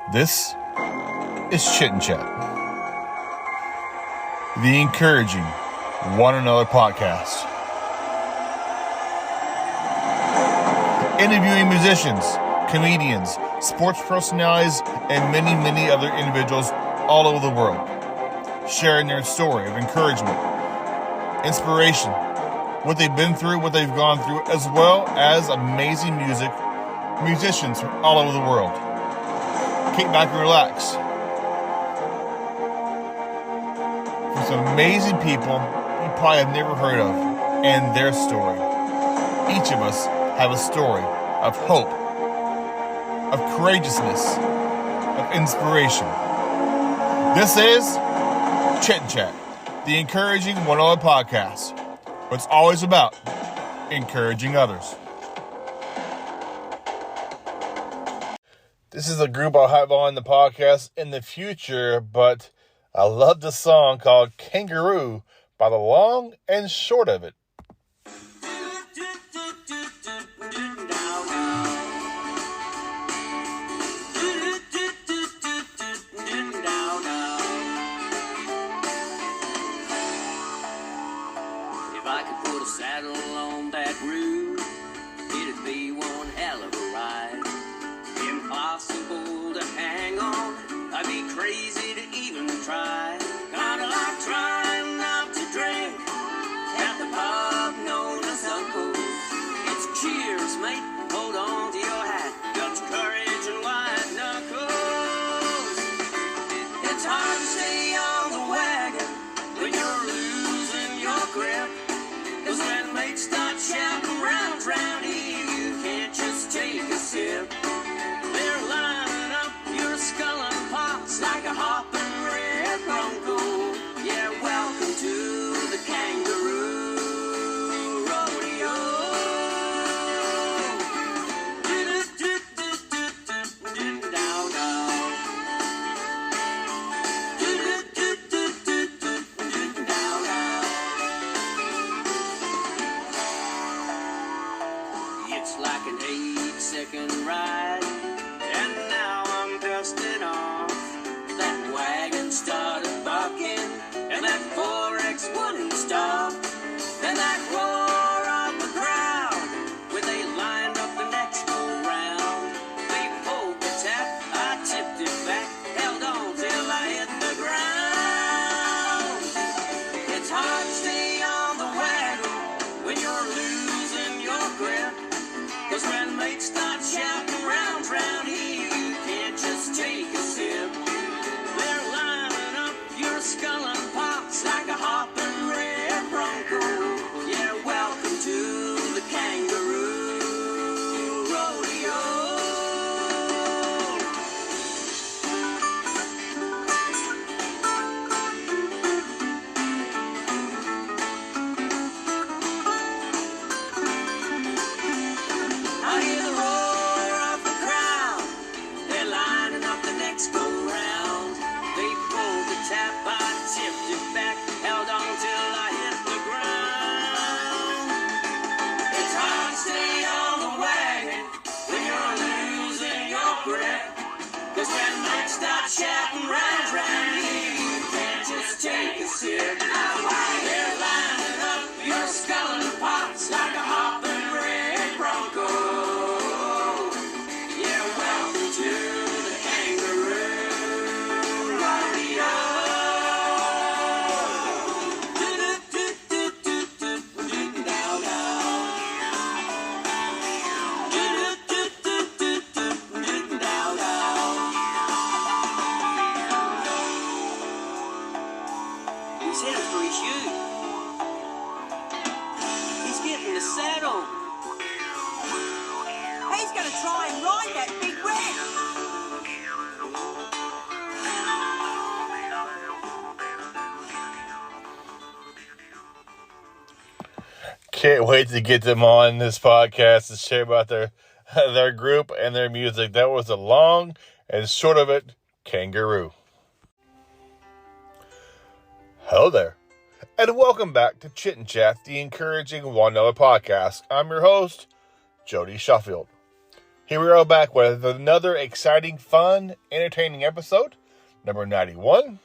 This is Chit and Chat, the encouraging one another podcast. Interviewing musicians, comedians, sports personalities, and many, many other individuals all over the world, sharing their story of encouragement, inspiration, what they've been through, what they've gone through, as well as amazing musicians from all over the world. Kick back and relax. For some amazing people you probably have never heard of and their story. Each of us have a story of hope, of courageousness, of inspiration. This is Chit and Chat, the encouraging one-on-one podcast. It's always about encouraging others. This is a group I'll have on the podcast in the future, but I love the song called Kangaroo by The Long and Short of It. If I could put a saddle on that road, it'd be one hell of a ride. Impossible to hang on, I'd be crazy to even try. Kinda like trying not to drink at the pub known as Uncle's. It's cheers, mate, hold on to your hat, guts, courage, and white knuckles. It's hard to stay on the wagon when you're losing your grip, 'cause when mates start shouting rounds round here, you can't just take a sip. They're lining up your skull and pots like a hopping red bronco. Yeah, welcome to the kangaroo rodeo. It's like an 8-second ride, and now I'm dusting off. That wagon started bucking, and that 4X wouldn't stop. And that roar of the crowd when they lined up the next go round. They pulled the tap, I tipped it back, held on till I hit the ground. It's hard to stay on the wagon when you're losing your grip, 'cause when mates start shouting rounds round here, you can't just take a sip. They're lining up your skull and pots like a hopping red bronco. Yeah, welcome to the kangaroo rodeo. I hear the roar of the crowd. They're lining up the next go round. They pulled the tap, I tipped it back, held on till I hit the ground. It's hard to stay on the wagon when you're losing your grip, 'cause when mates start shouting rounds round here, you can't just take a sip. They're lining up your skull and pots like a hopping red bronco. Yeah, welcome to the kangaroo rodeo. He's headed for his ute. He's getting the saddle. He's going to try and ride that big red. Can't wait to get them on this podcast to share about their group and their music. That was The Long and Short of It, Kangaroo. Hello there, and welcome back to Chit and Chat, the encouraging one another podcast. I'm your host, Jody Sheffield. Here we are back with another exciting, fun, entertaining episode, number 91.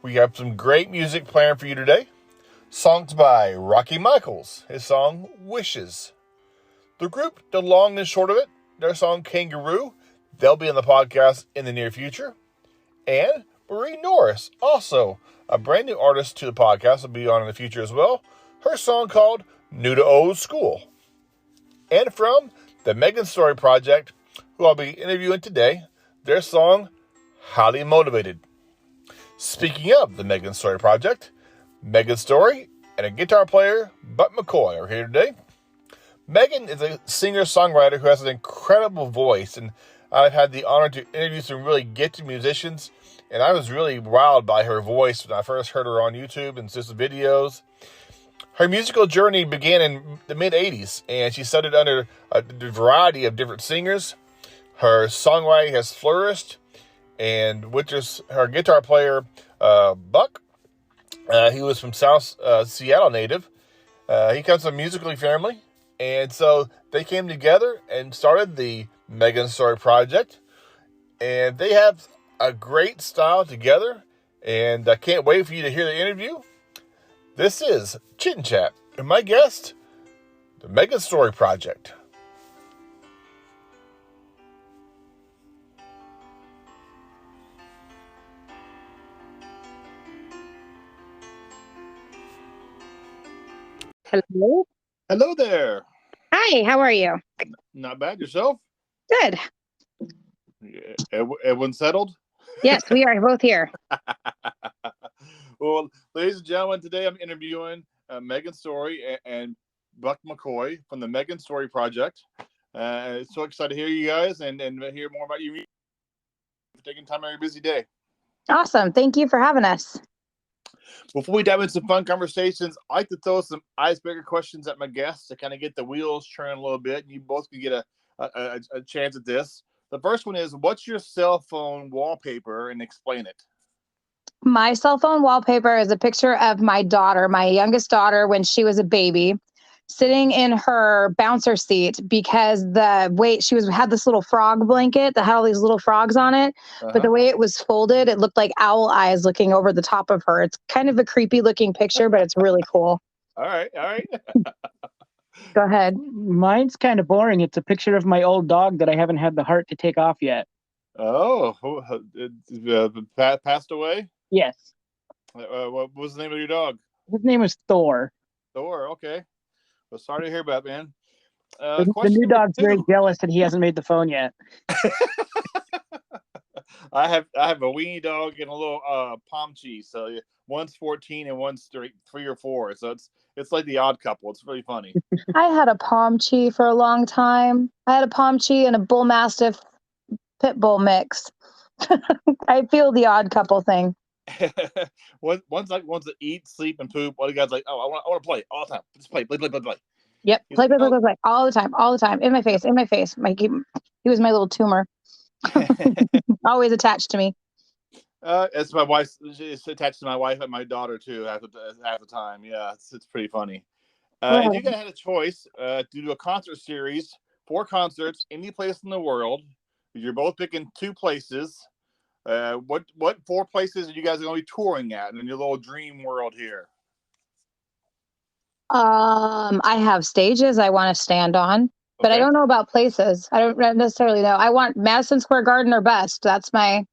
We have some great music planned for you today. Songs by Rocky Michaels, his song Wishes. The group, the long and short of it, their song Kangaroo, they'll be on the podcast in the near future. And Marie Norris, also a brand new artist to the podcast, will be on in the future as well. Her song called New to Old School. And from the Meghanne Storey Project, who I'll be interviewing today, their song Highly Motivated. Speaking of the Meghanne Storey Project, Meghanne Storey and a guitar player, Buck McCoy, are here today. Meghanne is a singer-songwriter who has an incredible voice, and I've had the honor to interview some really gifted musicians, and I was really wowed by her voice when I first heard her on YouTube and just videos. Her musical journey began in the mid-'80s, and she studied under a variety of different singers. Her songwriting has flourished, and with her guitar player, Buck, he was from South Seattle native. He comes from a musically family, and so they came together and started the Meghanne Storey Project, and they have a great style together, and I can't wait for you to hear the interview. This is Chit and Chat, and my guest, the Meghanne Storey Project. Hello. Hello there. Hi, how are you? Not bad. Yourself? Good. Everyone settled? Yes, we are both here. Well, ladies and gentlemen, today I'm interviewing Meghanne Storey and Buck McCoy from the Meghanne Storey Project. So excited to hear you guys and hear more about you for taking time out of your busy day. Awesome. Thank you for having us. Before we dive into some fun conversations, I like to throw some icebreaker questions at my guests to kind of get the wheels churning a little bit. And you both can get a chance at this. The first one is, what's your cell phone wallpaper, and explain it? My cell phone wallpaper is a picture of my daughter, my youngest daughter, when she was a baby, sitting in her bouncer seat because she had this little frog blanket that had all these little frogs on it, but the way it was folded, it looked like owl eyes looking over the top of her. It's kind of a creepy looking picture, but it's really cool. All right. Go ahead. Mine's kind of boring. It's a picture of my old dog that I haven't had the heart to take off yet. Oh, passed away? Yes. What was the name of your dog? His name is Thor. Thor, okay. Well, sorry to hear about, man. The new dog's very jealous that he hasn't made the phone yet. I have a weenie dog and a little palm cheese. So one's 14 and one's 3 or 4. So it's like the odd couple. It's really funny. I had a Pomchi for a long time. I had a Pomchi and a Bull Mastiff Pit Bull mix. I feel the odd couple thing. One's to eat, sleep, and poop. Other guy's like, oh, I want to play all the time. Just play. Yep, play all the time. In my face. He was my little tumor. Always attached to me. It's my wife. It's attached to my wife and my daughter too. Half the time, yeah, it's pretty funny. And you guys had a choice to do a concert series, 4 concerts, any place in the world. You're both picking 2 places. What 4 places are you guys going to be touring at in your little dream world here? I have stages I want to stand on, but I don't know about places. I don't necessarily know. I want Madison Square Garden or bust. That's my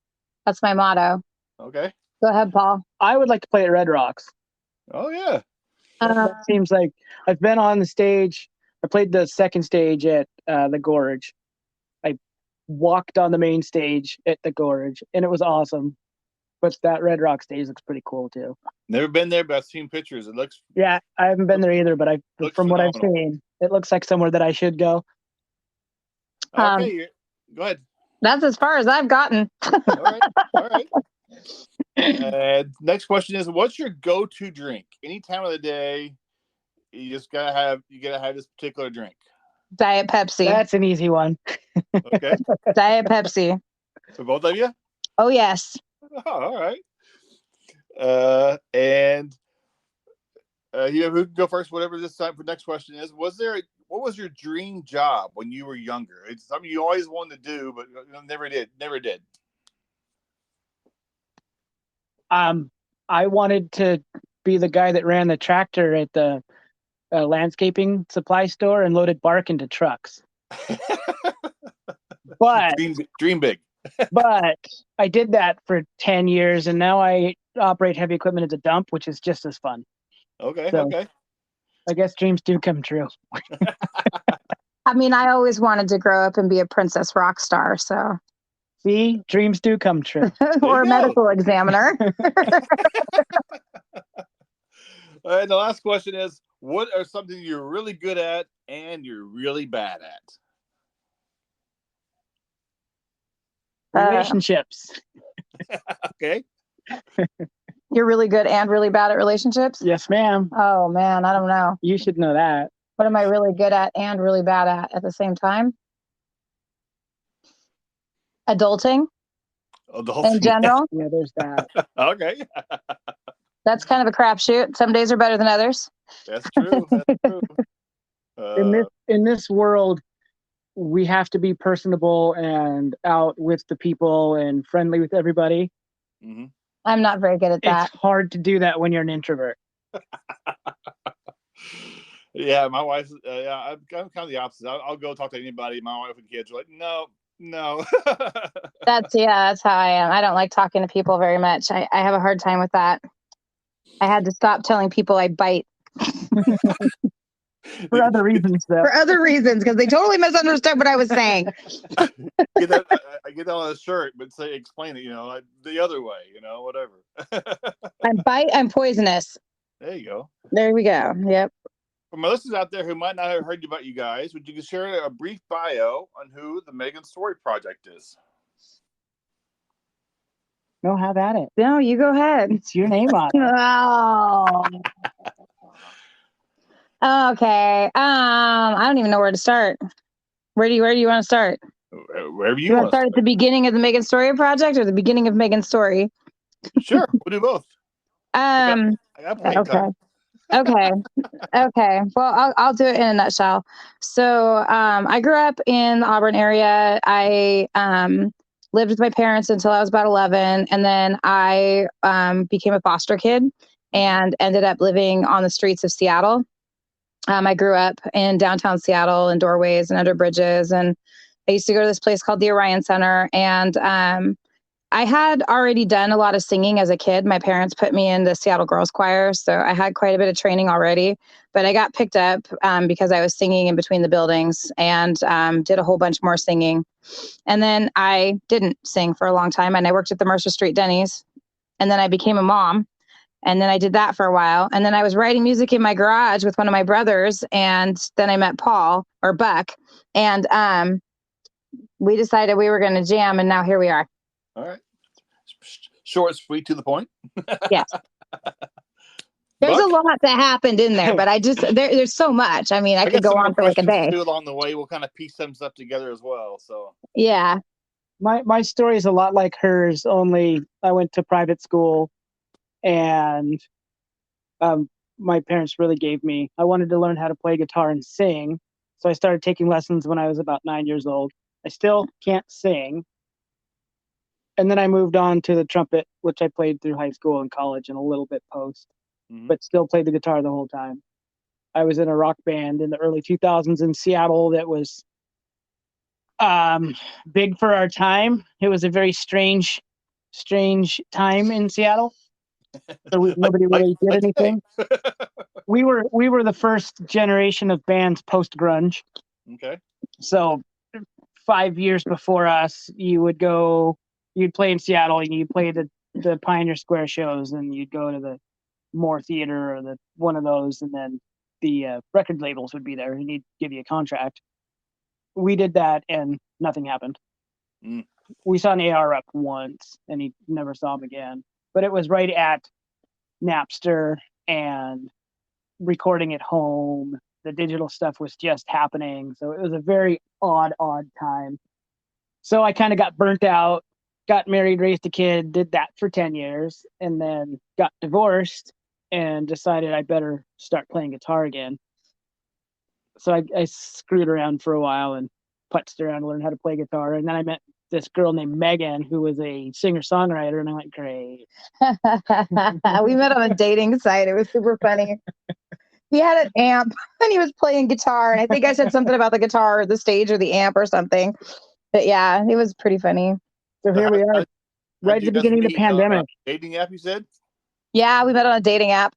motto. Okay. Go ahead, Paul. I would like to play at Red Rocks. Oh yeah. That seems like I've been on the stage. I played the second stage at the Gorge. I walked on the main stage at the Gorge, and it was awesome. But that Red Rock stage looks pretty cool too. Never been there, but I've seen pictures. It looks. Yeah, I haven't been there either, but from what I've seen, it looks like somewhere that I should go. Okay, go ahead. That's as far as I've gotten. All right. Next question is, what's your go-to drink? Any time of the day, you gotta have this particular drink. Diet Pepsi. That's an easy one. Okay. Diet Pepsi. For both of you? Oh yes. Oh, all right. And who can go first? Whatever this time for next question is. Was there what was your dream job when you were younger? It's something you always wanted to do, but never did. Never did. I wanted to be the guy that ran the tractor at the landscaping supply store and loaded bark into trucks. But dream big. But I did that for 10 years, and now I operate heavy equipment at a dump, which is just as fun. Okay, So, okay. I guess dreams do come true. I mean, I always wanted to grow up and be a princess rock star, so. See, dreams do come true. Or a medical examiner. And the last question is, what are something you're really good at and you're really bad at? Relationships. Okay. You're really good and really bad at relationships? Yes, ma'am. Oh, man, I don't know. You should know that. What am I really good at and really bad at the same time? Adulting in general. Yeah, there's that. Okay. That's kind of a crapshoot. Some days are better than others. That's true. That's true. In this world, we have to be personable and out with the people and friendly with everybody. Mm-hmm. I'm not very good at that. It's hard to do that when you're an introvert. Yeah, my wife. I'm kind of the opposite. I'll go talk to anybody. My wife and kids are like, no. That's how I am. I don't like talking to people very much. I have a hard time with that. I had to stop telling people I bite. For other reasons, though. For other reasons, because they totally misunderstood what I was saying. I get that on a shirt, but explain it, like the other way, whatever. I'm poisonous. There you go. There we go. Yep. For my listeners out there who might not have heard about you guys, would you share a brief bio on who the Meghanne Storey Project is? No, have at it. No, you go ahead. It's your name on it. Oh. Okay. I don't even know where to start. Where do you want to start? Wherever you want want to start at the beginning of the Meghanne Storey Project or the beginning of Meghanne Storey? Sure, we'll do both. I got plenty of time. Okay. Well, I'll do it in a nutshell. So, I grew up in the Auburn area. I lived with my parents until I was about 11, and then I became a foster kid and ended up living on the streets of Seattle. I grew up in downtown Seattle in doorways and under bridges, and I used to go to this place called the Orion Center, and I had already done a lot of singing as a kid. My parents put me in the Seattle Girls Choir, so I had quite a bit of training already, but I got picked up because I was singing in between the buildings and did a whole bunch more singing. And then I didn't sing for a long time, and I worked at the Mercer Street Denny's, and then I became a mom. And then I did that for a while. And then I was writing music in my garage with one of my brothers. And then I met Buck. And we decided we were going to jam. And now here we are. All right. Short, sweet, to the point. Yes. There's a lot that happened in there, but there's so much. I mean, I could go on for like a day. Along the way, we'll kind of piece some stuff together as well. So yeah. My story is a lot like hers, only I went to private school. And my parents really I wanted to learn how to play guitar and sing. So I started taking lessons when I was about 9 years old. I still can't sing. And then I moved on to the trumpet, which I played through high school and college and a little bit post, but still played the guitar the whole time. I was in a rock band in the early 2000s in Seattle that was big for our time. It was a very strange time in Seattle. So nobody really did anything. We were the first generation of bands post grunge. Okay. So 5 years before us, you'd play in Seattle and you'd play the Pioneer Square shows, and you'd go to the Moore Theater or one of those, and then the record labels would be there and he'd give you a contract. We did that and nothing happened. We saw an AR up once and he never saw him again. But it was right at Napster and recording at home. The digital stuff was just happening. So it was a very odd time. So I kind of got burnt out, got married, raised a kid, did that for 10 years, and then got divorced and decided I better start playing guitar again. So I screwed around for a while and putzed around to learn how to play guitar. And then I met this girl named Meghanne, who was a singer-songwriter, and I went, great. We met on a dating site. It was super funny. He had an amp and he was playing guitar. And I think I said something about the guitar or the stage or the amp or something. But yeah, it was pretty funny. So here we are, right at the beginning of the pandemic. Dating app, you said? Yeah, we met on a dating app.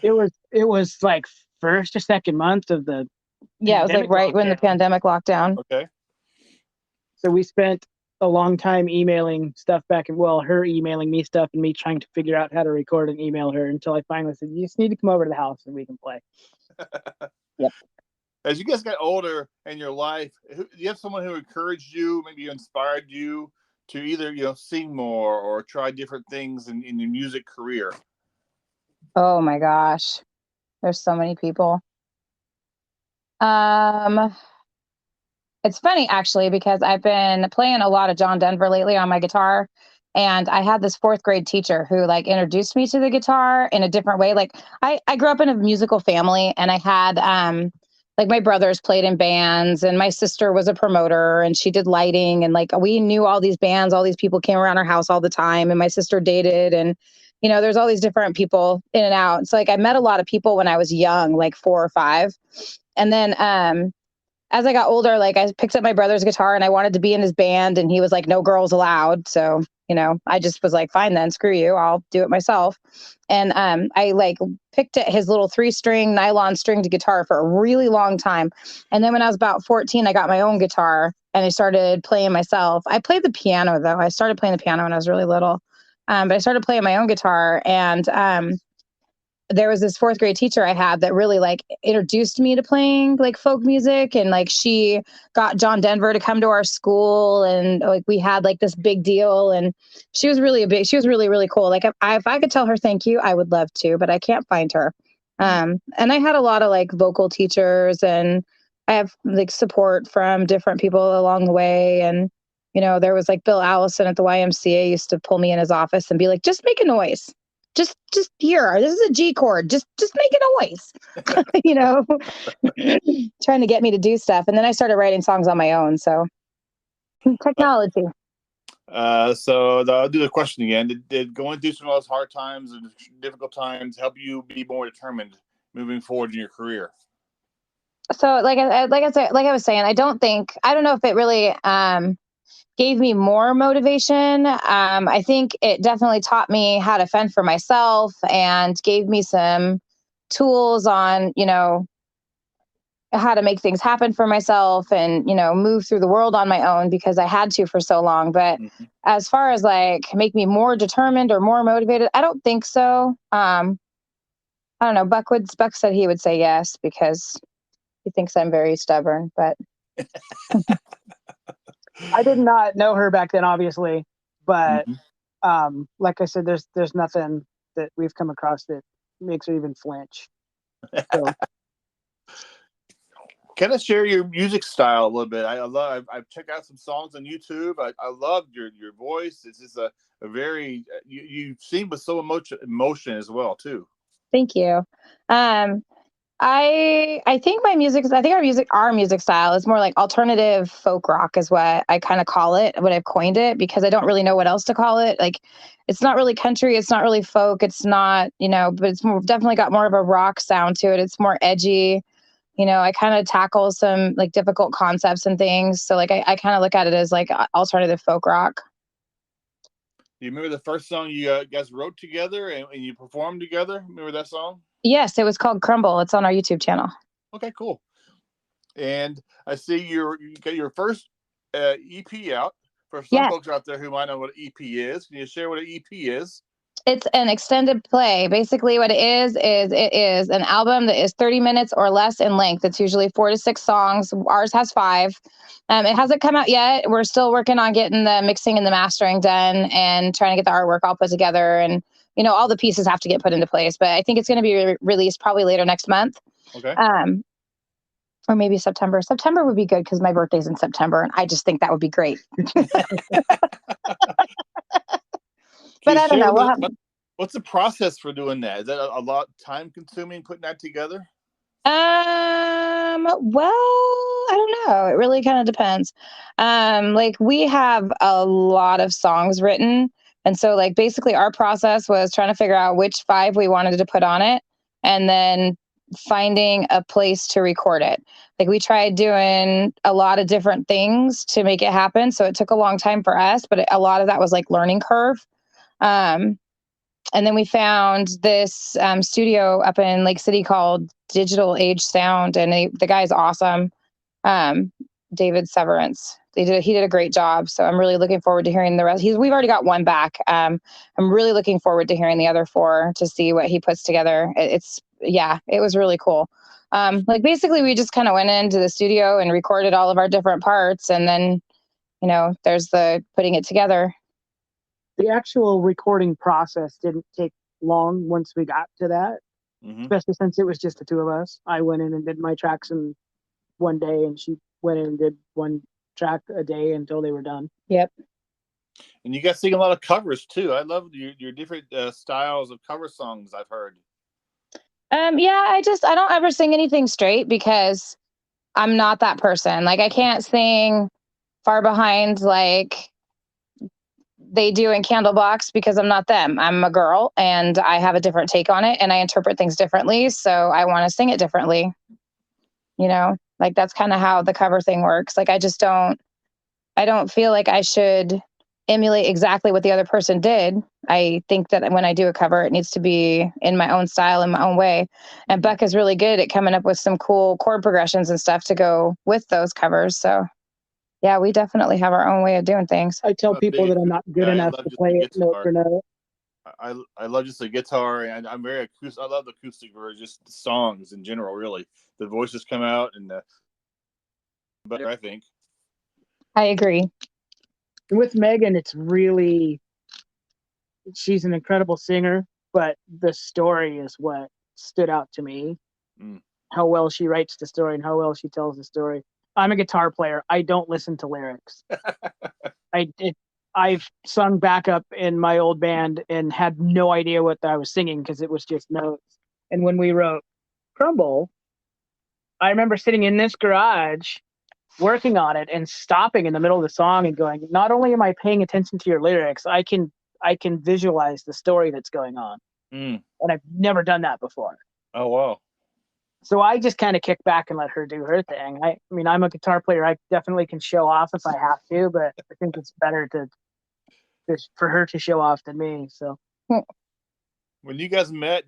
It was like first or second month of the Yeah, it was like right when the pandemic lockdown. Okay. So we spent a long time emailing stuff back, and well, her emailing me stuff and me trying to figure out how to record and email her until I finally said, you just need to come over to the house and we can play. Yep. As you guys got older in your life, do you have someone who encouraged you, maybe inspired you to either, sing more or try different things in your music career? Oh my gosh. There's so many people. It's funny actually, because I've been playing a lot of John Denver lately on my guitar. And I had this fourth grade teacher who like introduced me to the guitar in a different way. Like I grew up in a musical family, and I had like my brothers played in bands, and my sister was a promoter and she did lighting, and like we knew all these bands, all these people came around our house all the time, and my sister dated, and there's all these different people in and out. So like I met a lot of people when I was young, like 4 or 5. And then as I got older, like I picked up my brother's guitar and I wanted to be in his band, and he was like, no girls allowed. So, I just was like, fine then, screw you, I'll do it myself. And I like picked at his little 3-string nylon stringed guitar for a really long time. And then when I was about 14, I got my own guitar and I started playing myself. I played the piano though. I started playing the piano when I was really little. But I started playing my own guitar, and there was this fourth grade teacher I had that really like introduced me to playing like folk music. And like she got John Denver to come to our school, and like we had like this big deal, and she was really really cool. Like if I could tell her thank you, I would love to, but I can't find her. And I had a lot of like vocal teachers, and I have like support from different people along the way. And there was like Bill Allison at the YMCA used to pull me in his office and be like, just make a noise. Just here. This is a G chord. Just make a noise. Trying to get me to do stuff. And then I started writing songs on my own. So technology. So I'll do the question again. Did going through some of those hard times and difficult times help you be more determined moving forward in your career? So like I was saying, I don't know if it really gave me more motivation. I think it definitely taught me how to fend for myself and gave me some tools on, how to make things happen for myself and, move through the world on my own, because I had to for so long. But as far as like make me more determined or more motivated, I don't think so. I don't know. Buck said he would say yes, because he thinks I'm very stubborn, but I did not know her back then, obviously, but like I said, there's nothing that we've come across that makes her even flinch. So. Can I share your music style a little bit? I've checked out some songs on YouTube. I love your voice. It's just a very you sing with so much emotion as well too. Thank you. I think our music style is more like alternative folk rock is what I kind of call it, what I've coined it, because I don't really know what else to call it. Like it's not really country, it's not really folk, it's not, but it's definitely got more of a rock sound to it. It's more edgy. I kind of tackle some like difficult concepts and things. So like I kind of look at it as like alternative folk rock. Do you remember the first song you guys wrote together and you performed together? Remember that song? Yes, it was called Crumble. It's on our YouTube channel. Okay, cool. And I see you got your first EP out. For some folks out there who might know what an EP is, can you share what an EP is? It's an extended play. Basically what it is an album that is 30 minutes or less in length. It's usually 4 to 6 songs. Ours has 5. It hasn't come out yet. We're still working on getting the mixing and the mastering done and trying to get the artwork all put together. And, all the pieces have to get put into place. But I think it's going to be released probably later next month. Okay. Or maybe September. September would be good because my birthday's in September. And I just think that would be great. But I don't know. What's the process for doing that? Is that a lot time consuming putting that together? Well, I don't know. It really kind of depends. Like we have a lot of songs written. And so like basically our process was trying to figure out which 5 we wanted to put on it and then finding a place to record it. Like we tried doing a lot of different things to make it happen. So it took a long time for us, but a lot of that was like learning curve. Um, and then we found this studio up in Lake City called Digital Age Sound, and the guy's awesome. David Severance. He did a great job. So I'm really looking forward to hearing the rest. We've already got one back. I'm really looking forward to hearing the other 4 to see what he puts together. It was really cool. Like basically we just kind of went into the studio and recorded all of our different parts, and then there's the putting it together. The actual recording process didn't take long once we got to that, especially since it was just the 2 of us. I went in and did my tracks in one day, and she went in and did 1 track a day until they were done. Yep. And you guys sing a lot of covers too. I love your different styles of cover songs I've heard. I don't ever sing anything straight because I'm not that person. Like I can't sing Far Behind like they do in Candlebox because I'm not them. I'm a girl and I have a different take on it and I interpret things differently. So I want to sing it differently. Like that's kind of how the cover thing works. Like I don't feel like I should emulate exactly what the other person did. I think that when I do a cover, it needs to be in my own style, in my own way. And Buck is really good at coming up with some cool chord progressions and stuff to go with those covers. So yeah, we definitely have our own way of doing things. I tell people that I'm not good enough to play it note for note. I love just the guitar, and I'm very acoustic. I love the acoustic version, just the songs in general. Really, the voices come out, and better. I think. I agree. And with Meghanne, she's an incredible singer, but the story is what stood out to me. How well she writes the story and how well she tells the story. I'm a guitar player. I don't listen to lyrics. I've sung backup in my old band and had no idea what I was singing because it was just notes. And when we wrote Crumble, I remember sitting in this garage working on it and stopping in the middle of the song and going, not only am I paying attention to your lyrics, I can visualize the story that's going on. And I've never done that before. Oh, wow. So I just kind of kick back and let her do her thing. I mean, I'm a guitar player. I definitely can show off if I have to, but I think it's better for her to show off than me. So when you guys met,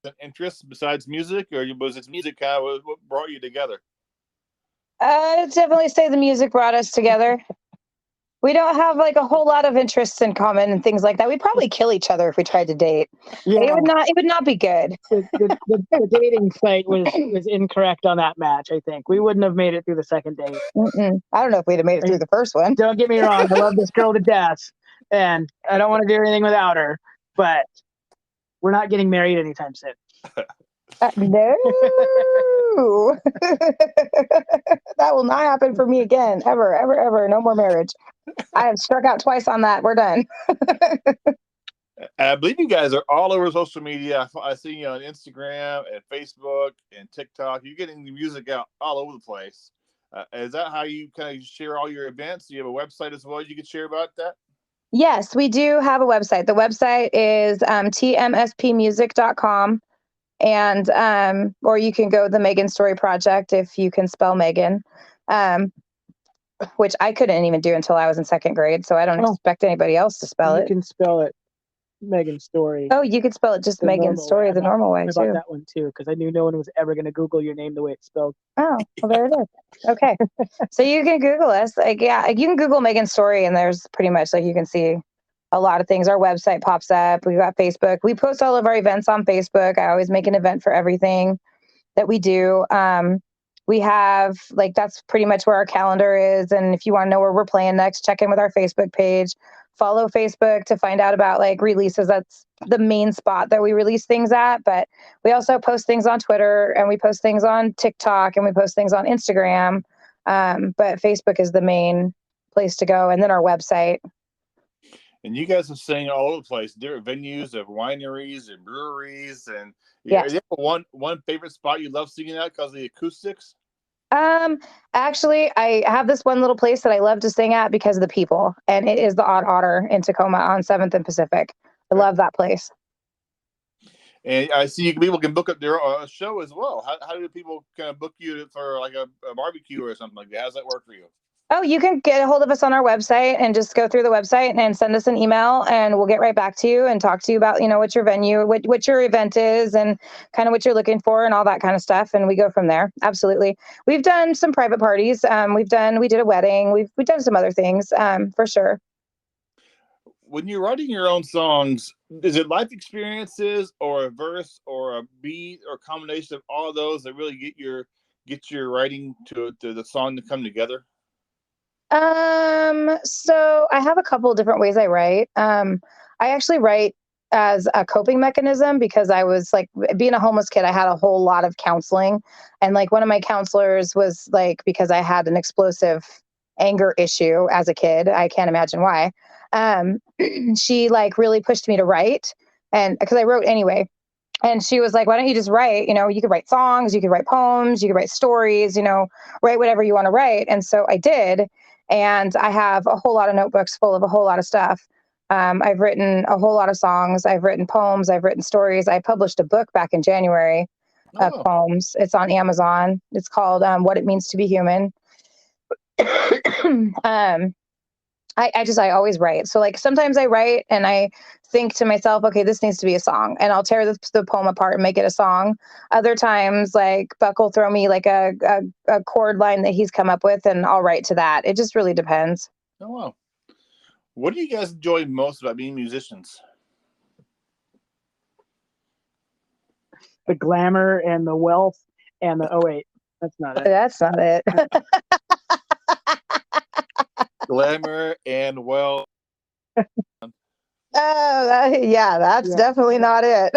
an interest besides music, or was it music kind of what brought you together? I'd definitely say the music brought us together. We don't have like a whole lot of interests in common and things like that. We'd probably kill each other if we tried to date. Yeah. It would not be good. The dating site was incorrect on that match. I think we wouldn't have made it through the second date. I don't know if we'd have made it through the first one. Don't get me wrong. I love this girl to death, and I don't want to do anything without her. But we're not getting married anytime soon. No, that will not happen for me again, ever, ever, ever. No more marriage. I have struck out twice on that. We're done. I believe you guys are all over social media. I see you on Instagram and Facebook and TikTok. You're getting the music out all over the place. Is that how you kind of share all your events? Do you have a website as well you could share about that? Yes, we do have a website. The website is tmspmusic.com. And or you can go the Meghanne Storey Project if you can spell Meghanne, which I couldn't even do until I was in second grade. So I don't expect anybody else to spell it. You can spell it Meghanne Storey. Oh, you could spell it just Meghanne Storey the normal way too. I bought that one too because I knew no one was ever going to Google your name the way it's spelled. Oh, well, there it is. Okay, so you can Google us. Like, yeah, you can Google Meghanne Storey, and there's pretty much like you can see a lot of things. Our website pops up. We've got Facebook. We post all of our events on Facebook. I always make an event for everything that we do. We have that's pretty much where our calendar is. And if you want to know where we're playing next, check in with our Facebook page. Follow Facebook to find out about releases. That's the main spot that we release things at. But we also post things on Twitter, and we post things on TikTok, and we post things on Instagram. But Facebook is the main place to go. And then our website. And you guys have sang all over the place, different venues of wineries and breweries. And Yes. is there one favorite spot you love singing at because of the acoustics? Actually, I have this one little place that I love to sing at because of the people, and it is the Odd Otter in Tacoma on 7th and Pacific. I love that place. And I see people can book up their show as well. How do people kind of book you for like a barbecue or something like that? How does that work for you? Oh, you can get a hold of us on our website and just go through the website and send us an email, and we'll get right back to you and talk to you about, what your venue, what your event is, and kind of what you're looking for and all that kind of stuff. And we go from there. Absolutely. We've done some private parties. We did a wedding. We've done some other things, for sure. When you're writing your own songs, is it life experiences or a verse or a beat or a combination of all of those that really get your writing to the song to come together? So I have a couple of different ways I write. I actually write as a coping mechanism because I was like, being a homeless kid, I had a whole lot of counseling. And like one of my counselors was like, because I had an explosive anger issue as a kid, I can't imagine why. She like really pushed me to write, and because I wrote anyway. And she was like, why don't you just write? You could write songs, you could write poems, you could write stories, write whatever you want to write. And so I did. And I have a whole lot of notebooks full of a whole lot of stuff. I've written a whole lot of songs. I've written poems. I've written stories. I published a book back in January of poems. It's on Amazon. It's called What It Means to Be Human. I always write. So like sometimes I write and I think to myself, okay, this needs to be a song, and I'll tear the poem apart and make it a song. Other times, like Buck will throw me like a chord line that he's come up with, and I'll write to that. It just really depends. Oh, wow. What do you guys enjoy most about being musicians? The glamour and the wealth and the, oh wait, that's not it. That's not it. Glamour and wealth. That's definitely not it.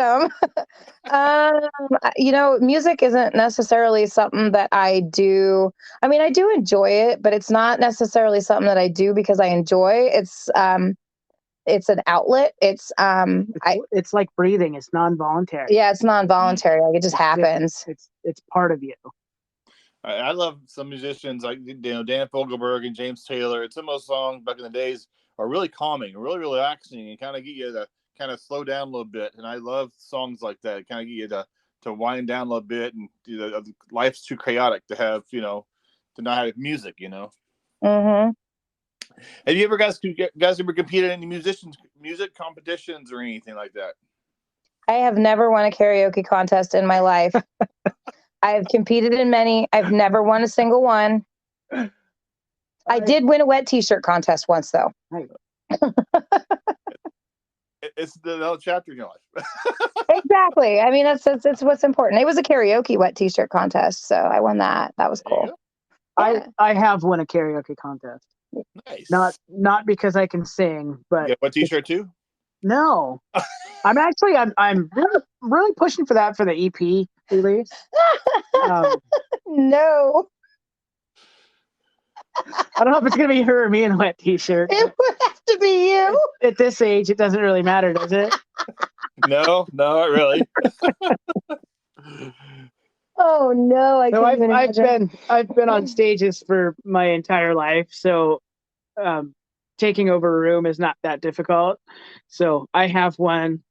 Music isn't necessarily something that I do. I mean, I do enjoy it, but it's not necessarily something that I do because I enjoy. It's an outlet. It's like breathing. It's non-voluntary. Yeah, it's non-voluntary. Like it just happens. It's part of you. I love some musicians like Dan Fogelberg and James Taylor. And some of those songs back in the days are really calming, really relaxing, and kind of get you to kind of slow down a little bit. And I love songs like that. Kind of get you to wind down a little bit. And life's too chaotic to have to not have music. Mm-hmm. Have you ever guys ever competed in any music competitions or anything like that? I have never won a karaoke contest in my life. I've competed in many. I've never won a single one. I did win a wet t-shirt contest once, though. It's the chapter in your life. Exactly. I mean, that's what's important. It was a karaoke wet t-shirt contest, so I won that. That was cool. Yeah. I have won a karaoke contest. Nice. Not because I can sing, but what t-shirt too? No. I'm really pushing for that for the EP release. No. I don't know if it's gonna be her or me in a wet t-shirt. It would have to be you. At this age, it doesn't really matter, does it? No, not really. Oh no! I've been on stages for my entire life, so taking over a room is not that difficult. So I have won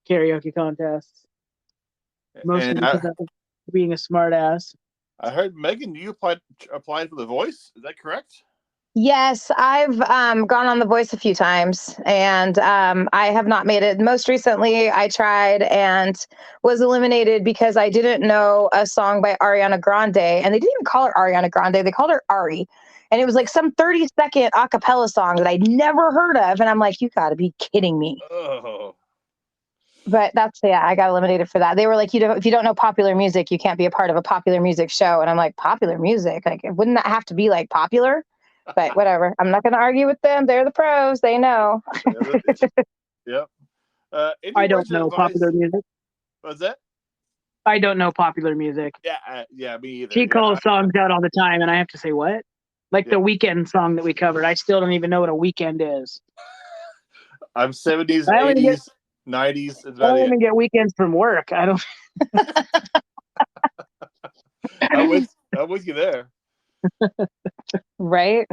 karaoke contests, mostly because of being a smart ass. I heard, Meghanne, you applied for The Voice. Is that correct? Yes, I've gone on The Voice a few times, and I have not made it. Most recently, I tried and was eliminated because I didn't know a song by Ariana Grande, and they didn't even call her Ariana Grande. They called her Ari, and it was like some 30-second a cappella song that I'd never heard of, and I'm like, you got to be kidding me. Oh. But I got eliminated for that. They were like, if you don't know popular music, you can't be a part of a popular music show. And I'm like, popular music? Like, wouldn't that have to be like popular? But whatever. I'm not going to argue with them. They're the pros. They know. Yep. I don't know popular music. What's that? I don't know popular music. Yeah, me either. She calls songs out all the time, and I have to say, what? Like the Weekend song that we covered. I still don't even know what a weekend is. I'm 70s, I only get 80s, 90s. That's I about don't it. even get weekends from work. I don't. I'm with you there. Right?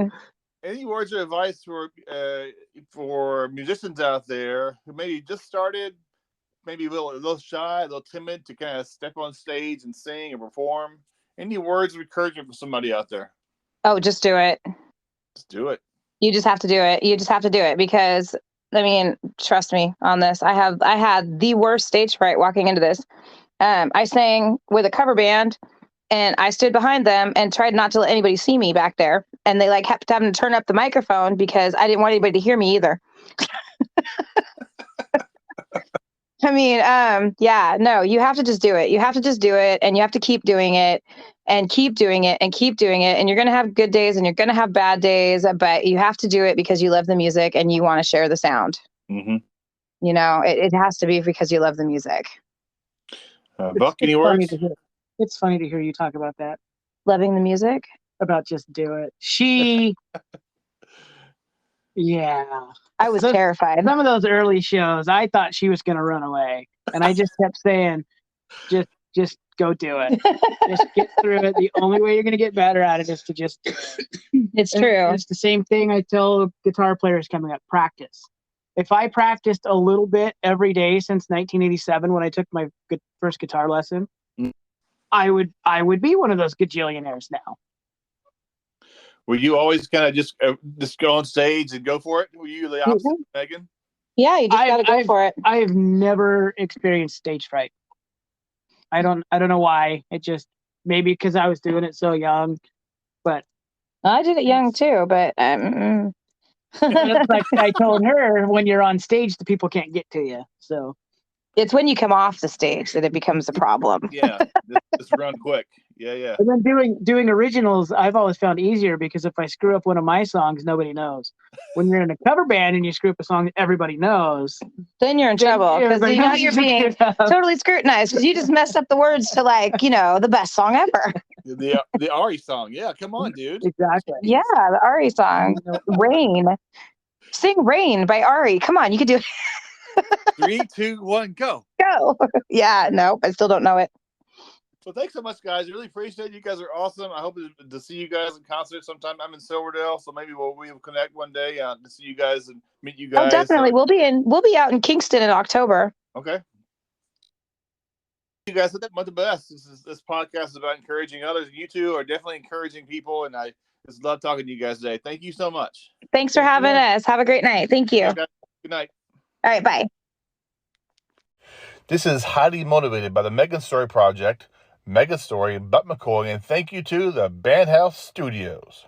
Any words of advice for musicians out there who maybe just started, maybe a little shy, a little timid to kind of step on stage and sing and perform? Any words of encouragement for somebody out there? Oh, just do it. Just do it. You just have to do it. You just have to do it because I mean, trust me on this. I had the worst stage fright walking into this. I sang with a cover band and I stood behind them and tried not to let anybody see me back there. And they like kept having to turn up the microphone because I didn't want anybody to hear me either. I mean, yeah, no, you have to just do it. You have to just do it and you have to keep doing it and keep doing it and keep doing it. And you're going to have good days and you're going to have bad days, but you have to do it because you love the music and you want to share the sound. Mm-hmm. You know, it has to be because you love the music. Buck, any words? It's funny to hear you talk about that. Loving the music? About just do it. Yeah. I was terrified. Some of those early shows, I thought she was going to run away. And I just kept saying, just go do it. Just get through it. The only way you're going to get better at it is to just do it. It's true. It's the same thing I tell guitar players coming up, practice. If I practiced a little bit every day since 1987 when I took my first guitar lesson, I would be one of those gajillionaires now. Were you always kind of just go on stage and go for it? Were you the opposite of Meghanne? Yeah, you just got to go for it. I have never experienced stage fright. I don't know why. It just maybe because I was doing it so young, but I did it young too. But it's like I told her, when you're on stage, the people can't get to you. So it's when you come off the stage that it becomes a problem. Yeah, just run quick. Yeah. And then doing originals, I've always found easier because if I screw up one of my songs, nobody knows. When you're in a cover band and you screw up a song that everybody knows, then you're in trouble because you know you're being totally scrutinized because you just messed up the words to the best song ever. The Ari song. Yeah, come on, dude. Exactly. Yeah, the Ari song, Rain. Sing Rain by Ari. Come on, you could do it. 3, 2, 1, go. Go. Yeah, no, I still don't know it. Well, thanks so much, guys. I really appreciate it. You guys are awesome. I hope to see you guys in concert sometime. I'm in Silverdale, so maybe we'll connect one day to see you guys and meet you guys. Oh, definitely. We'll be out in Kingston in October. Okay. You guys, what the best. This podcast is about encouraging others. You two are definitely encouraging people, and I just love talking to you guys today. Thank you so much. Thanks for having us. Have a great night. Thank you. Okay, good night. All right, bye. This is highly motivated by the Meghanne Storey Project, Meghanne Storey, and Buck McCoy, and thank you to the Bandhouse Studios.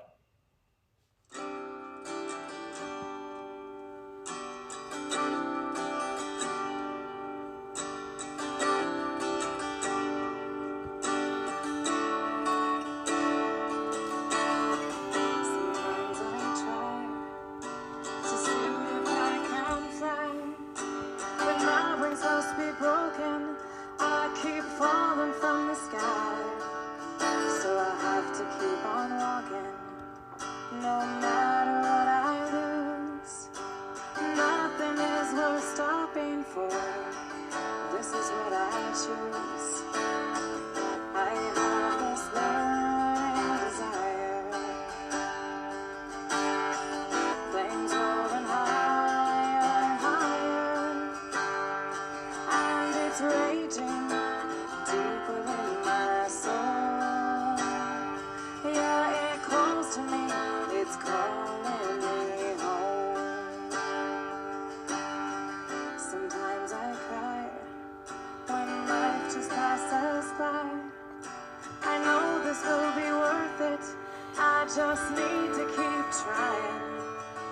Just need to keep trying.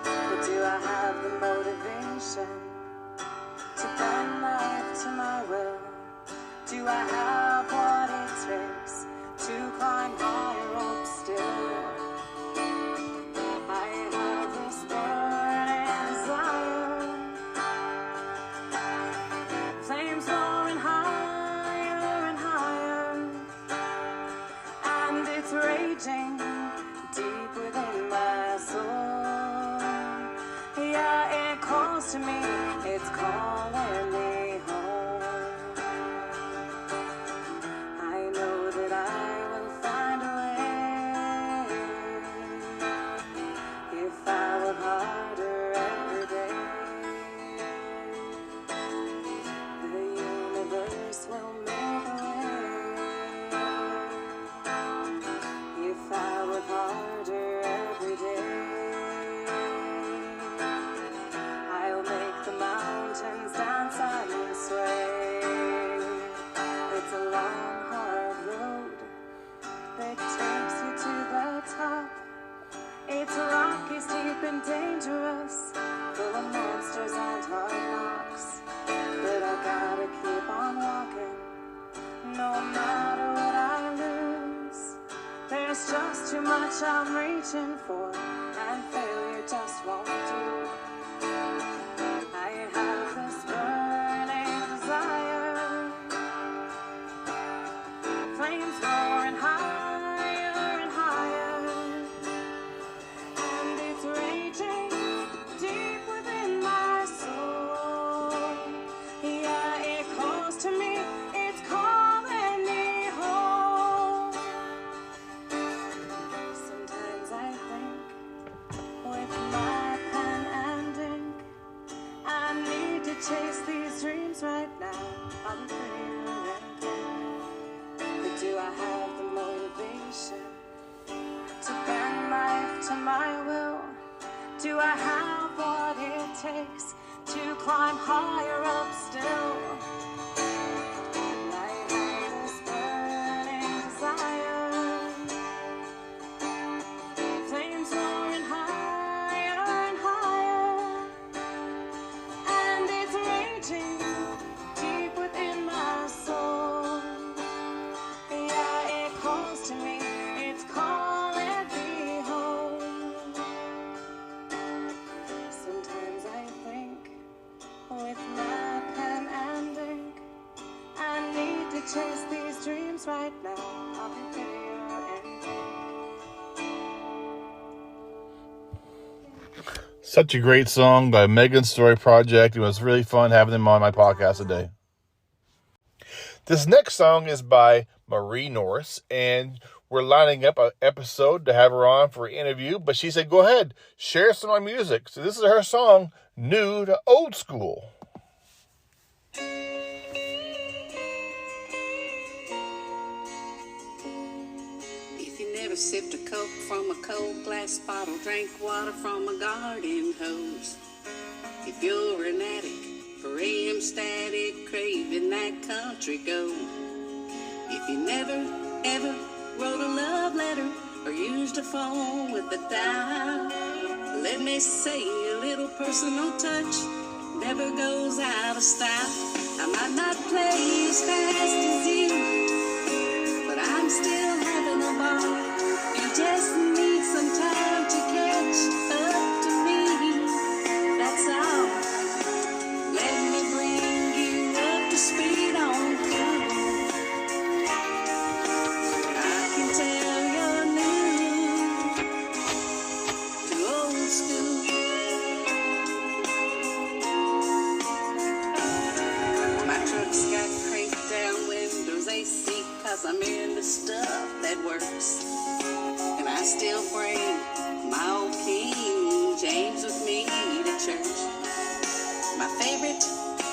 But do I have the motivation to bend life to my will? Do I have what it takes to climb higher up still? I have this burning desire, flames soaring higher and higher, and it's raging deep within my soul. Yeah, it calls calls to me, it's calling me home. I know that I will find a way if I work harder every day. The universe will make a way if I work harder every day. I'll make the mountains dance and sway. It's a long, hard road that takes you to the top. It's rocky, steep, and dangerous, full of monsters and hard knocks. But I gotta keep on walking, no matter what I lose. There's just too much I'm reaching for, and failure just won't do. I have this burning desire, flames roaring higher and higher, and it's raging deep within my soul. Yeah, it calls to me, it's calling me home. Sometimes I think with my pen and ink, I need to chase these dreams right now. I'm feeling but do I have the motivation to bend life to my will? Do I have what it takes to climb higher up still? I have this burning desire, flames roaring higher and higher, and it's raging deep within my soul. Yeah, it calls to me, it's calling me home. Sometimes I think with my pen and ink, I need to chase these dreams right now. I'll be there and Such a great song by Meghanne Storey Project. It was really fun having them on my podcast today. This next song is by Marie Norris, and we're lining up an episode to have her on for an interview, but she said, go ahead, share some of my music. So this is her song, New to Old School. If you never sipped a Coke from a cold glass bottle, drank water from a garden hose, if you're an addict for AM static, craving that country gold, if you never, ever wrote a love letter or used a phone with a dial, let me say a little personal touch never goes out of style. I might not play as fast as you, but I'm still having a ball. You just need some time to catch up to me, that's all. Let me bring you up to speed on cool. I can tell you're new to old school. My truck's got cranked down windows, AC, 'cause I'm into stuff that works. And I still bring my old King James with me to church. My favorite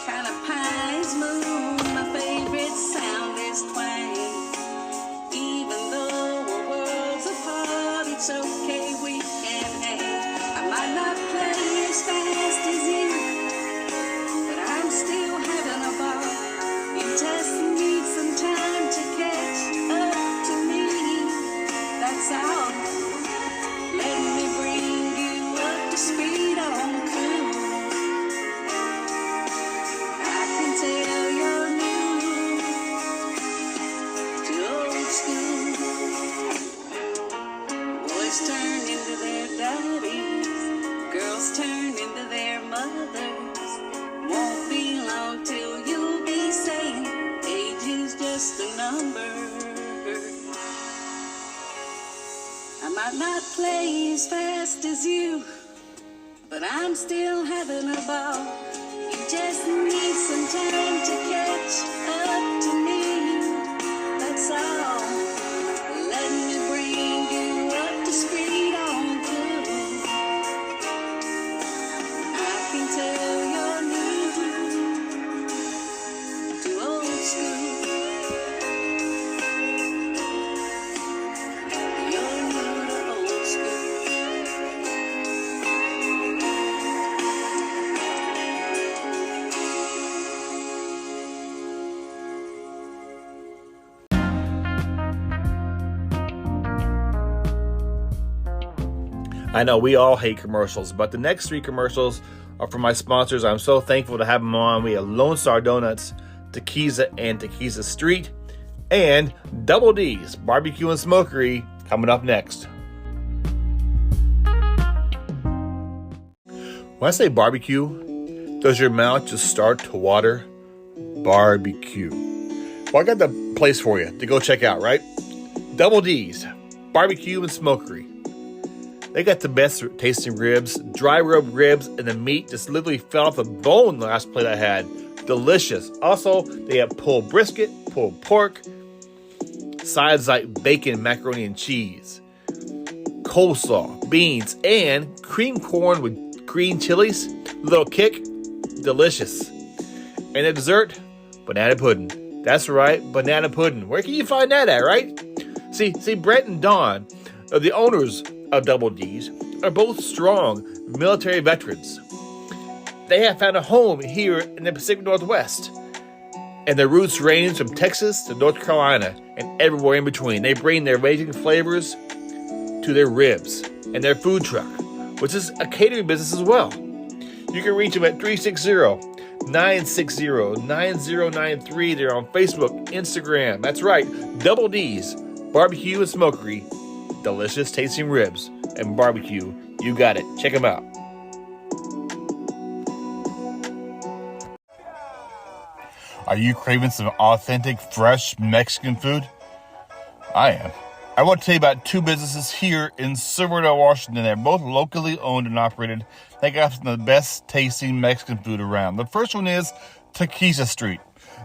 kind of pie is moon, my favorite sound is twang. Even though we're worlds apart, it's okay, we can hang. I might not play as fast as you, but I'm still having a ball. You just need some time to catch up to me, that's all. Let me bring you up to speed on cool. I can tell you're new to old school. Boys turn into their daddies, girls turn into their mothers. Won't be long till you'll be saying age is just a number. I might not play as fast as you, but I'm still having a ball. You just need some time to catch up to me, that's all. Let me bring you up to speed on through. I can tell you're new to old school. You're new to old school. I know we all hate commercials, but the next 3 commercials are from my sponsors. I'm so thankful to have them on. We have Lone Star Donuts, Tequiza and Tequiza Street, and Double D's Barbecue and Smokery coming up next. When I say barbecue, does your mouth just start to water? Barbecue. Well, I got the place for you to go check out, right? Double D's Barbecue and Smokery. They got the best tasting ribs, dry rub ribs, and the meat just literally fell off the bone the last plate I had. Delicious. Also, they have pulled brisket, pulled pork, sides like bacon, macaroni, and cheese, coleslaw, beans, and cream corn with green chilies. Little kick. Delicious. And a dessert, banana pudding. That's right, banana pudding. Where can you find that at, right? See, Brett and Dawn are the owners of Double D's, are both strong military veterans. They have found a home here in the Pacific Northwest, and their roots range from Texas to North Carolina and everywhere in between. They bring their amazing flavors to their ribs and their food truck, which is a catering business as well. You can reach them at 360-960-9093. They're on Facebook, Instagram. That's right, Double D's Barbecue and Smokery. Delicious tasting ribs and barbecue. You got it. Check them out. Are you craving some authentic, fresh Mexican food? I am. I want to tell you about 2 businesses here in Silverdale, Washington. They're both locally owned and operated. They got some of the best tasting Mexican food around. The first one is Tequiza Street.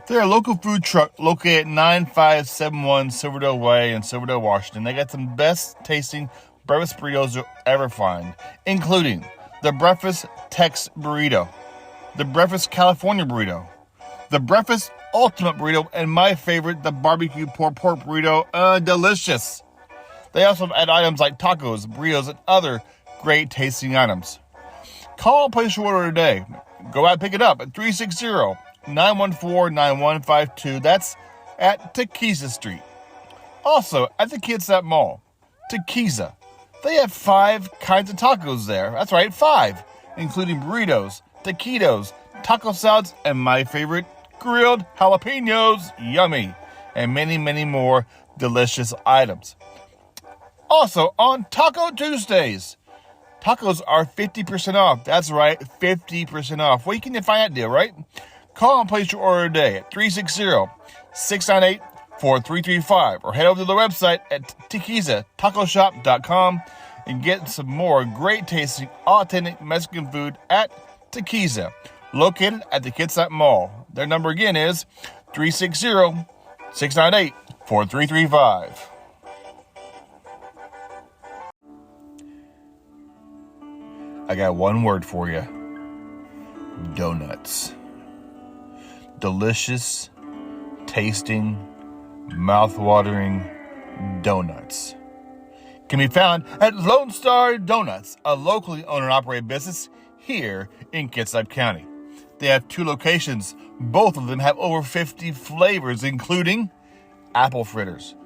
They're a local food truck located at 9571 Silverdale Way in Silverdale, Washington. They got some best tasting breakfast burritos you'll ever find, including the Breakfast Tex Burrito, the Breakfast California Burrito, the Breakfast Ultimate Burrito, and my favorite, the Barbecue Pork Burrito. Delicious. They also add items like tacos, burritos, and other great tasting items. Call and place your order today. Go out and pick it up at 360-914-9152. That's at Tequiza Street. Also, at the Kitsap Mall, Tequiza. They have 5 kinds of tacos there. That's right, 5, including burritos, taquitos, taco salads, and my favorite, grilled jalapenos. Yummy. And many, many more delicious items. Also, on Taco Tuesdays, tacos are 50% off. That's right, 50% off. Where can you find that deal, right? Call and place your order today at 360-698-4335 or head over to the website at tequizatacoshop.com and get some more great tasting, authentic Mexican food at Tequiza, located at the Kitsap Mall. Their number again is 360-698-4335. I got one word for you. Donuts. Delicious, tasting, mouth-watering donuts can be found at Lone Star Donuts, a locally owned and operated business here in Kitsap County. They have 2 locations. Both of them have over 50 flavors, including apple fritters,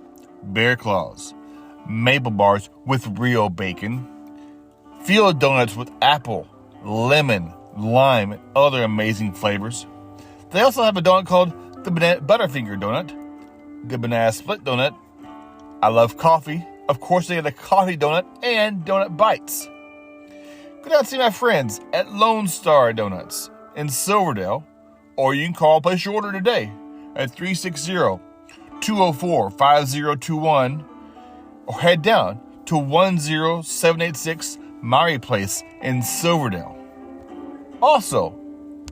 bear claws, maple bars with real bacon, field donuts with apple, lemon, lime, and other amazing flavors. They also have a donut called the Banana Butterfinger Donut, the Banana Split Donut. I love coffee. Of course, they have the coffee donut and donut bites. Go down and see my friends at Lone Star Donuts in Silverdale, or you can call and place your order today at 360-204-5021, or head down to 10786 Marie Place in Silverdale. Also,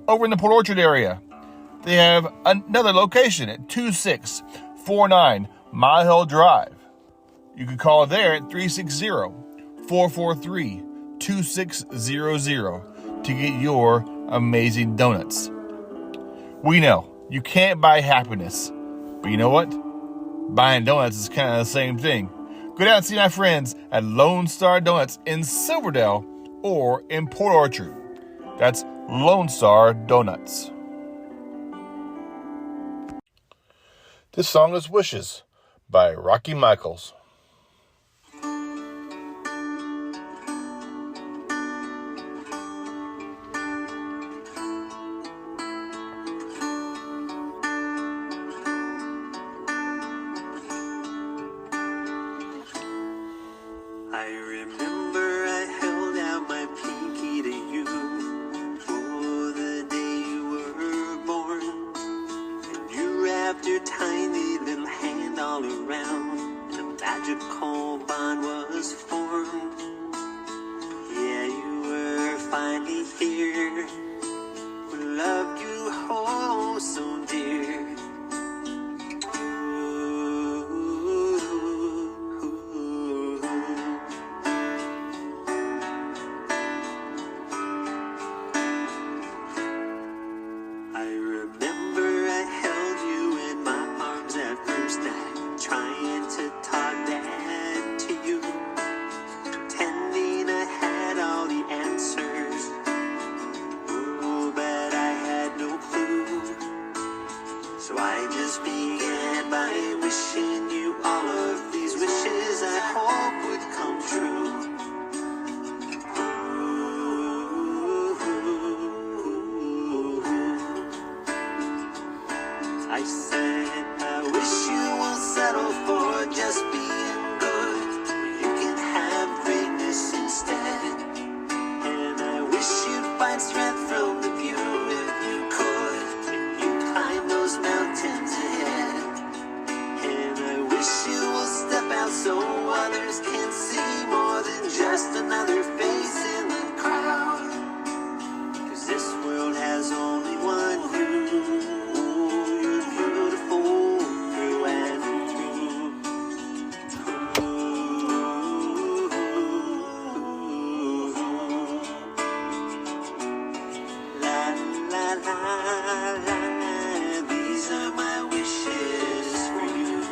over in the Port Orchard area, they have another location at 2649 Mile Hill Drive. You can call there at 360-443-2600 to get your amazing donuts. We know you can't buy happiness, but you know what? Buying donuts is kind of the same thing. Go down and see my friends at Lone Star Donuts in Silverdale or in Port Orchard. That's Lone Star Donuts. This song is Wishes by Rocky Michaels. I remember I held out my pinky to you for the day you were born, and you wrapped your tiny little hand all around, and a magical bond was formed. Yeah, you were finally here, we loved you oh so dear. I said, I wish you won't settle for just being good. You can have greatness instead. And I wish you'd find strength from the view if you could. And you climb those mountains ahead. And I wish you will step out so others can see more than just another face in the crowd. 'Cause this world has only one you. These are my wishes for you.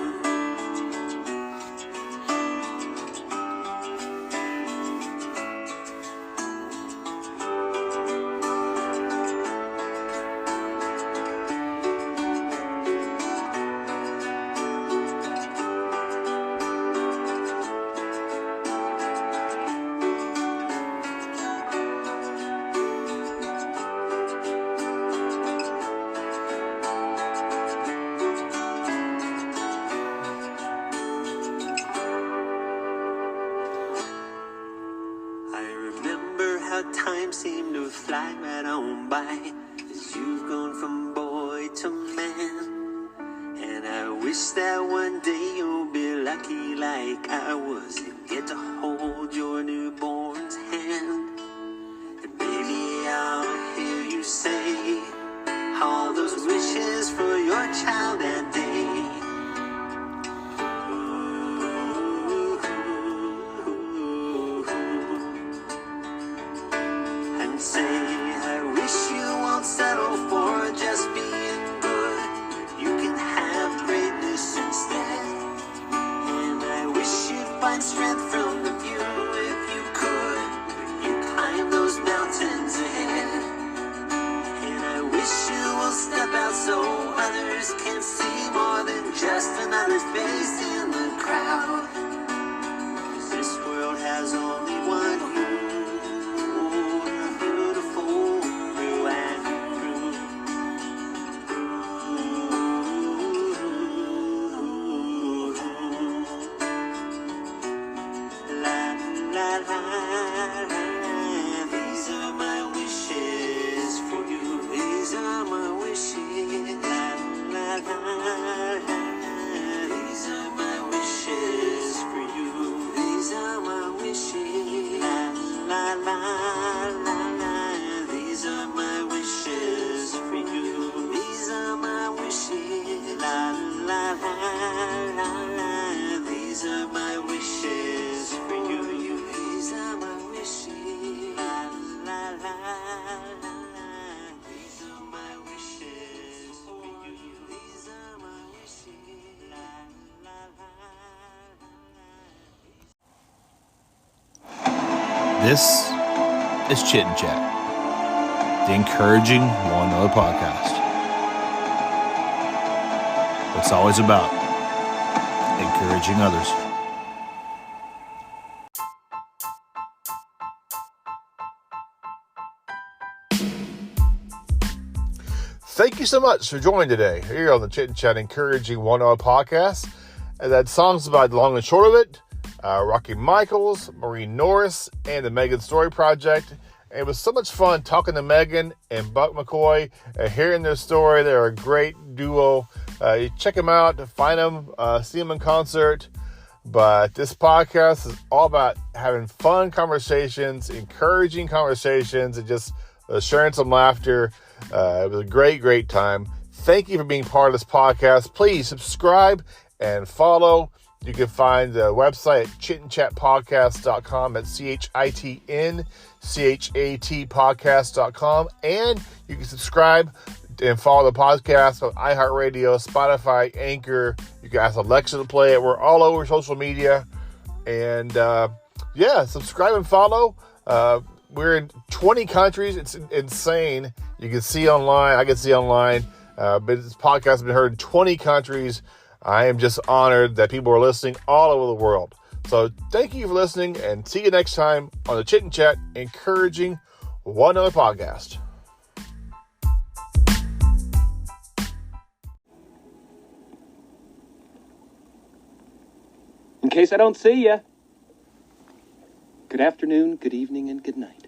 Time seemed to fly right on by as you've gone from boy to man. And I wish that one day you'll be lucky like I was and get to hold your newborn's hand. And maybe I'll hear you say all those wishes for your child that day. Say, I wish you won't settle for just being good. You can have greatness instead. And I wish you'd find strength This is Chit and Chat, the encouraging one another podcast. It's always about encouraging others. Thank you so much for joining today here on the Chit and Chat Encouraging One Another podcast. And that song's about the long and short of it. Rocky Michaels, Marie Norris, and the Meghanne Storey project. And it was so much fun talking to Meghanne and Buck McCoy and hearing their story. They're a great duo. You check them out, find them, see them in concert. But this podcast is all about having fun conversations, encouraging conversations, and just sharing some laughter. It was a great, great time. Thank you for being part of this podcast. Please subscribe and follow. You can find the website at chitandchatpodcast.com. That's CHITNCHAT podcast.com. And you can subscribe and follow the podcast on iHeartRadio, Spotify, Anchor. You can ask Alexa to play it. We're all over social media. And subscribe and follow. We're in 20 countries. It's insane. You can see online. I can see online. But this podcast has been heard in 20 countries. I am just honored that people are listening all over the world. So thank you for listening, and see you next time on the Chit and Chat Encouraging One Another podcast. In case I don't see ya, good afternoon, good evening, and good night.